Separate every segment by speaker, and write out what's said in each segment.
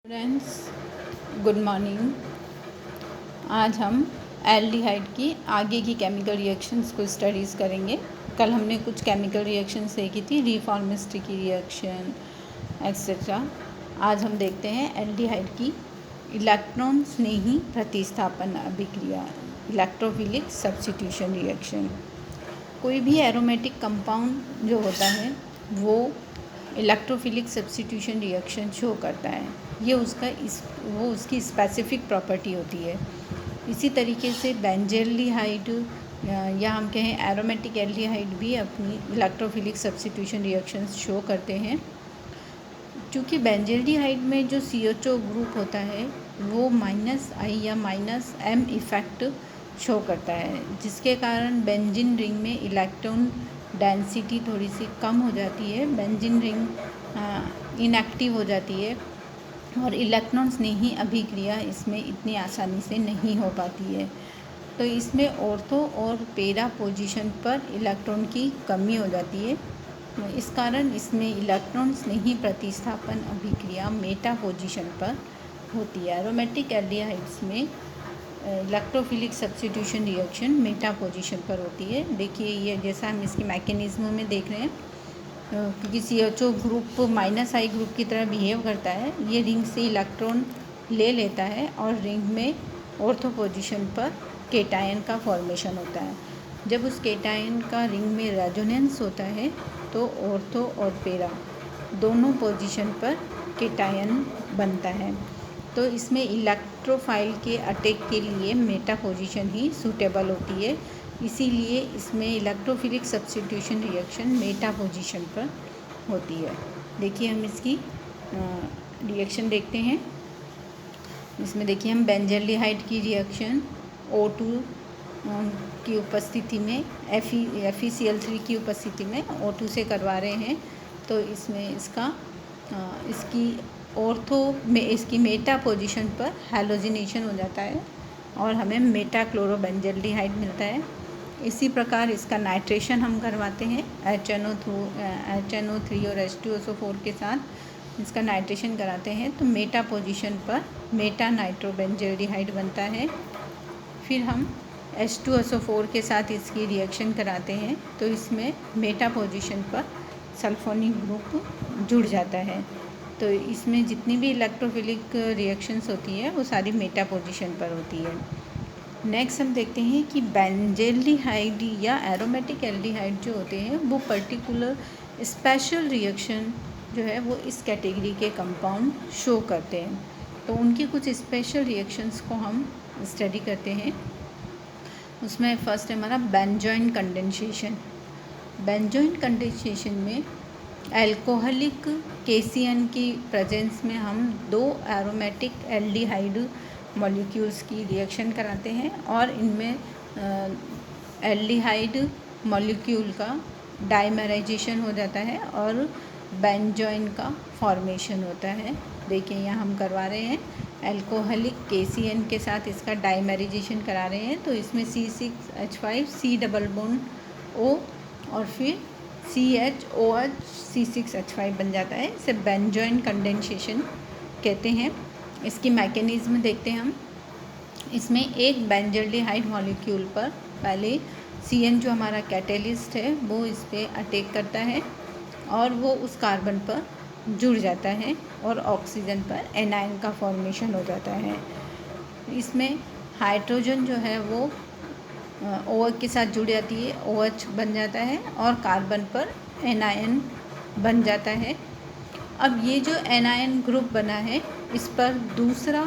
Speaker 1: Friends, good morning. आज हम aldehyde की आगे की केमिकल रिएक्शंस को स्टडीज़ करेंगे। कल हमने कुछ केमिकल रिएक्शंस देखी थी, रीफॉर्मिस्टी की रिएक्शन एक्सेट्रा। आज हम देखते हैं एल्डिहाइड की इलेक्ट्रॉन स्नेही प्रतिस्थापन अभिक्रिया, इलेक्ट्रोफिलिक सब्स्टिट्यूशन रिएक्शन। कोई भी एरोमेटिक कंपाउंड जो होता है वो इलेक्ट्रोफिलिक सब्स्टिट्यूशन रिएक्शन शो करता है। ये वो उसकी स्पेसिफिक प्रॉपर्टी होती है। इसी तरीके से बेंजल्डिहाइड या हम कहें एरोमेटिक एल्डिहाइड भी अपनी इलेक्ट्रोफिलिक सब्स्टिट्यूशन रिएक्शंस शो करते हैं। क्योंकि बेंजल्डिहाइड में जो CHO ग्रुप होता है वो -I या -M इफ़ेक्ट शो करता है, जिसके कारण बेंजीन रिंग में इलेक्ट्रॉन डेंसिटी थोड़ी सी कम हो जाती है, बेंजीन रिंग इनएक्टिव हो जाती है और इलेक्ट्रॉन स्नेही अभिक्रिया इसमें इतनी आसानी से नहीं हो पाती है। तो इसमें ऑर्थो और पैरा पोजीशन पर इलेक्ट्रॉन की कमी हो जाती है। इस कारण इसमें इलेक्ट्रॉन स्नेही प्रतिस्थापन अभिक्रिया मेटा पोजीशन पर होती है। एरोमेटिक एल्डिहाइड्स में electrophilic substitution reaction Meta position पर होती है। देखिए ये जैसा हम इसकी मैकेनिज्म में देख रहे हैं, क्योंकि CHO ग्रुप -I ग्रुप की तरह बिहेव करता है। ये रिंग से इलेक्ट्रॉन ले लेता है और रिंग में ऑर्थो पोजीशन पर केटायन का फॉर्मेशन होता है। जब उस केटायन का रिंग में रेजोनेंस होता है तो ऑर्थो और पैरा दोनों पोजीशन पर केटायन बनता है। तो इसमें इलेक्ट्रोफाइल के अटैक के लिए मेटा पोजीशन ही सूटेबल होती है। इसीलिए इसमें electrophilic substitution reaction Meta position पर होती है। देखिए हम इसकी रिएक्शन देखते हैं। इसमें देखिए हम बेंजल्डिहाइड की रिएक्शन O2 की उपस्थिति में FeCl3 की उपस्थिति में O2 से करवा रहे हैं। तो इसमें इसकी ऑर्थो में इसकी मेटा पोजीशन पर हैलोजिनेशन हो जाता है और हमें मेटा क्लोरोबेंजल्डिहाइड मिलता है। इसी प्रकार इसका नाइट्रेशन हम करवाते हैं HNO3 और H2SO4 के साथ इसका नाइट्रेशन कराते हैं, तो मेटा पोजीशन पर मेटा नाइट्रोबेंजल्डिहाइड बनता है। फिर हम H2SO4 के साथ इसकी रिएक्शन कराते हैं, तो इसमें मेटा पोजीशन पर सल्फोनिक ग्रुप जुड़ जाता है। तो इसमें जितनी भी इलेक्ट्रोफिलिक रिएक्शंस होती है वो सारी मेटा पोजीशन पर होती है। नेक्स्ट हम देखते हैं कि बेंजल्डिहाइड या एरोमेटिक एल्डिहाइड जो होते हैं वो पर्टिकुलर स्पेशल रिएक्शन जो है वो इस कैटेगरी के कंपाउंड शो करते हैं। तो उनकी कुछ स्पेशल रिएक्शंस को हम स्टडी करते हैं। उसमें फर्स्ट है हमारा बेंजोइन कंडेंसेशन। बेंजोइन कंडेंसेशन में एल्कोहलिक KCN की प्रेजेंस में हम 2 एरोमेटिक एल्डिहाइड मॉलिक्यूल्स की रिएक्शन कराते हैं और इनमें एल्डिहाइड मॉलिक्यूल का डाइमराइजेशन हो जाता है और बेंजोइन का फॉर्मेशन होता है। देखिए यहाँ हम करवा रहे हैं एल्कोहलिक KCN के साथ इसका डाइमराइजेशन करा रहे हैं। तो इसमें C6H5 C double bond O और फिर CHOH C6H5 बन जाता है। इसे बेंजोइन कंडेंसेशन कहते हैं। इसकी मैकेनिज्म देखते हैं हम। इसमें एक बेंजल्डिहाइड मॉलिक्यूल पर पहले CN जो हमारा कैटेलिस्ट है वो इस पर अटैक करता है और वो उस कार्बन पर जुड़ जाता है और ऑक्सीजन पर एनायन का फॉर्मेशन हो जाता है। इसमें हाइड्रोजन जो है वो OH के साथ जुड़ जाती है, OH बन जाता है और कार्बन पर एनायन बन जाता है। अब ये जो एनायन ग्रुप बना है इस पर दूसरा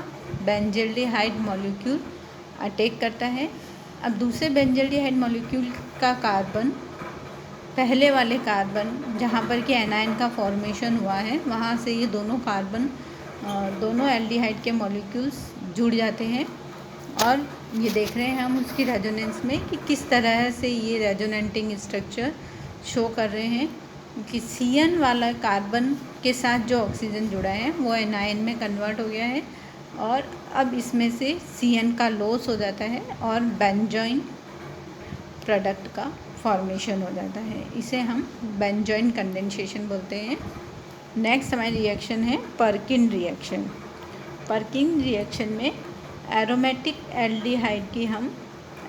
Speaker 1: बेंजल्डिहाइड मॉलिक्यूल अटैक करता है। अब दूसरे बेंजल्डिहाइड मॉलिक्यूल का कार्बन पहले वाले कार्बन जहाँ पर कि एनायन का फॉर्मेशन हुआ है वहाँ से ये दोनों कार्बन दोनों एल्डिहाइड के मॉलिक्यूल्स जुड़ जाते हैं और ये देख रहे हैं हम उसकी रेजोनेंस में कि किस तरह से ये रेजोनेंटिंग स्ट्रक्चर शो कर रहे हैं कि CN वाला कार्बन के साथ जो ऑक्सीजन जुड़ा है वो एनायन में कन्वर्ट हो गया है और अब इसमें से CN का लॉस हो जाता है और बेंजोइन प्रोडक्ट का फॉर्मेशन हो जाता है। इसे हम बेंजोइन कंडेंसेशन बोलते हैं। नेक्स्ट हमारी रिएक्शन है पर्किन रिएक्शन। पर्किंग रिएक्शन में एरोमेटिक एल्डिहाइड की हम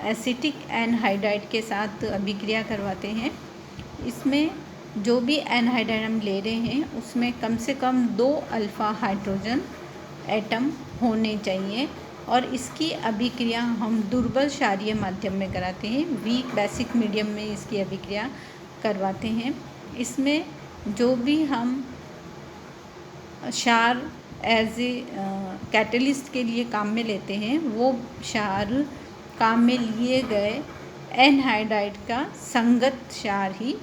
Speaker 1: एसिटिक एनहाइड्राइड के साथ अभिक्रिया करवाते हैं। इसमें जो भी एनहाइड्राइड हम ले रहे हैं उसमें कम से कम 2 अल्फ़ा हाइड्रोजन एटम होने चाहिए और इसकी अभिक्रिया हम दुर्बल क्षारीय माध्यम में कराते हैं, वीक बेसिक मीडियम में इसकी अभिक्रिया करवाते हैं। इसमें जो भी हम क्षार एज ए कैटलिस्ट के लिए काम में लेते हैं वो क्षार काम में लिए गए एनहाइड्राइड का संगत क्षार ही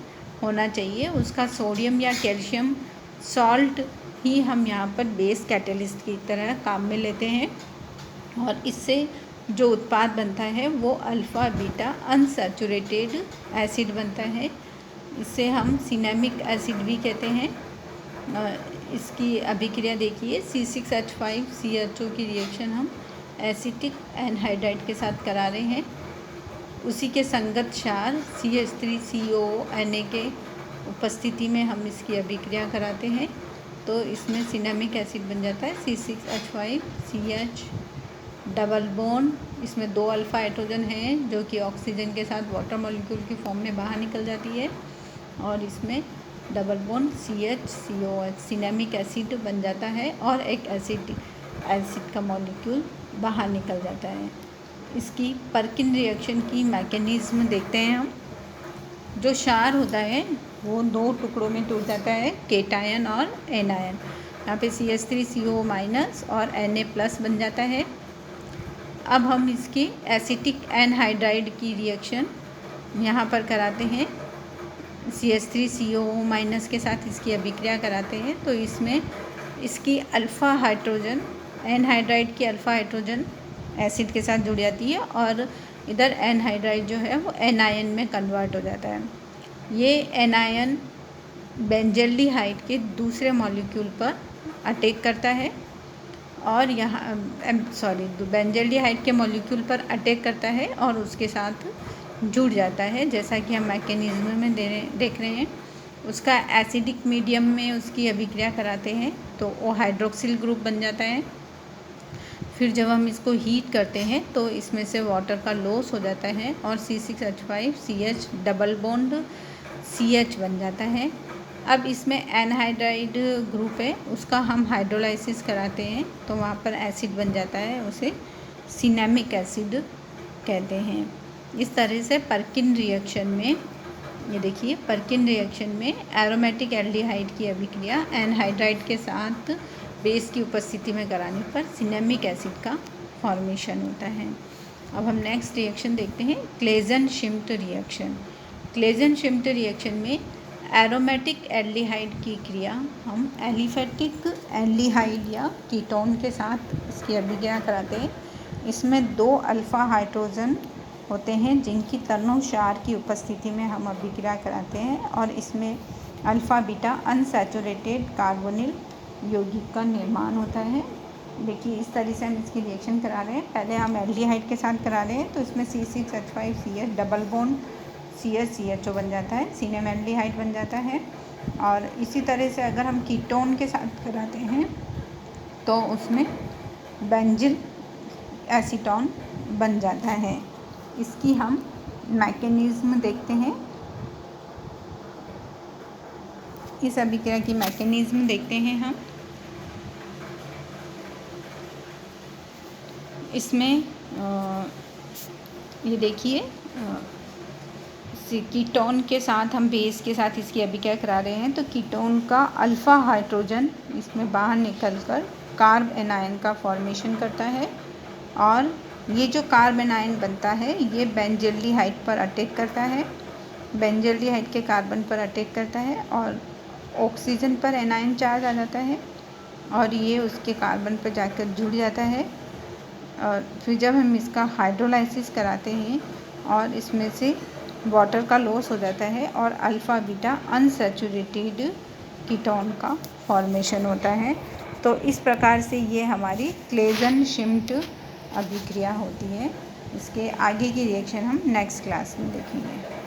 Speaker 1: होना चाहिए। उसका सोडियम या कैल्शियम सॉल्ट ही हम यहाँ पर बेस कैटलिस्ट की तरह काम में लेते हैं और इससे जो उत्पाद बनता है वो अल्फ़ा बीटा अनसैचुरेटेड एसिड बनता है। इसे हम सिनेमिक एसिड भी कहते हैं। इसकी अभिक्रिया देखिए, C6H5CHO की रिएक्शन हम एसिटिक एनहाइड्राइड के साथ करा रहे हैं। उसी के संगत क्षार CH3CONA के उपस्थिति में हम इसकी अभिक्रिया कराते हैं तो इसमें सिनेमिक एसिड बन जाता है C6H5CH डबल बॉन्ड। इसमें 2 अल्फ़ा हाइड्रोजन हैं जो कि ऑक्सीजन के साथ वाटर मॉलिक्यूल की फॉर्म में बाहर निकल जाती है और इसमें double bond CHCOH cinnamic acid बन जाता है और एक एसिड का मॉलिक्यूल बाहर निकल जाता है। इसकी पर्किन रिएक्शन की मैकेनिज़्म देखते हैं हम। जो क्षार होता है वो 2 टुकड़ों में टूट जाता है, केटायन और एनायन। यहाँ पे CH3CO- और Na+ बन जाता है। अब हम इसकी एसिटिक एनहाइड्राइड की रिएक्शन यहाँ पर कराते हैं, CH3CO- के साथ इसकी अभिक्रिया कराते हैं तो इसमें इसकी अल्फ़ा हाइड्रोजन एनहाइड्राइड की अल्फ़ा हाइड्रोजन एसिड के साथ जुड़ जाती है और इधर एनहाइड्राइड जो है वो एनायन में कन्वर्ट हो जाता है। ये एनायन बेंजल्डिहाइड के दूसरे मॉलिक्यूल पर अटैक करता है और यहाँ बेंजल्डिहाइड के मॉलिक्यूल पर अटैक करता है और उसके साथ जुड़ जाता है। जैसा कि हम मैकेनिज़्म में देख रहे हैं, उसका एसिडिक मीडियम में उसकी अभिक्रिया कराते हैं तो वो हाइड्रोक्सिल ग्रुप बन जाता है। फिर जब हम इसको हीट करते हैं तो इसमें से वाटर का लॉस हो जाता है और C6H5CH डबल बॉन्ड CH बन जाता है। अब इसमें एनहाइड्राइड ग्रुप है, उसका हम हाइड्रोलाइसिस कराते हैं तो वहाँ पर एसिड बन जाता है, उसे सिनेमिक एसिड कहते हैं। इस तरह से पर्किन रिएक्शन में, ये देखिए, पर्किन रिएक्शन में एरोमेटिक एल्डिहाइड की अभिक्रिया एनहाइड्राइड के साथ बेस की उपस्थिति में कराने पर सिनेमिक एसिड का फॉर्मेशन होता है। अब हम नेक्स्ट रिएक्शन देखते हैं, क्लेजन-शिम्ट रिएक्शन। क्लेजन-शिम्ट रिएक्शन में एरोमेटिक एल्डिहाइड की क्रिया हम एलिफेटिक एल्डिहाइड या कीटोन के साथ इसकी अभिक्रिया कराते हैं। इसमें 2 अल्फ़ा हाइड्रोजन होते हैं जिनकी तरणु क्षार की उपस्थिति में हम अभिक्रिया कराते हैं और इसमें अल्फ़ा बीटा अनसैचुरेटेड कार्बोनिल यौगिक का निर्माण होता है। देखिए, इस तरह से हम इसकी रिएक्शन करा रहे हैं। पहले हम एल्डिहाइड के साथ करा रहे हैं तो इसमें C6H5CH डबल बॉन्ड CHCHO बन जाता है, सिनेमैल्डिहाइड बन जाता है। और इसी तरह से अगर हम कीटोन के साथ कराते हैं तो उसमें बेंजिल एसीटोन बन जाता है। इसकी हम मैकेनिज़्म देखते हैं, इस अभिक्रिया की मैकेनिज़्म देखते हैं हम। इसमें ये देखिए, कीटोन के साथ हम बेस के साथ इसकी अभिक्रिया करा रहे हैं तो कीटोन का अल्फ़ा हाइड्रोजन इसमें बाहर निकलकर कार्ब एनायन का फॉर्मेशन करता है और ये जो कार्ब एनायन बनता है ये बेंजल्डिहाइड पर अटैक करता है, बेंजल्डिहाइड के कार्बन पर अटैक करता है और ऑक्सीजन पर एनायन चार्ज आ जाता है और ये उसके कार्बन पर जाकर जुड़ जाता है। और फिर जब हम इसका हाइड्रोलाइसिस कराते हैं और इसमें से वाटर का लॉस हो जाता है और अल्फ़ा बीटा अनसैचुरेटेड कीटोन का फॉर्मेशन होता है। तो इस प्रकार से ये हमारी क्लेजन-शिम्ट अभिक्रिया होती है। इसके आगे की रिएक्शन हम नेक्स्ट क्लास में देखेंगे।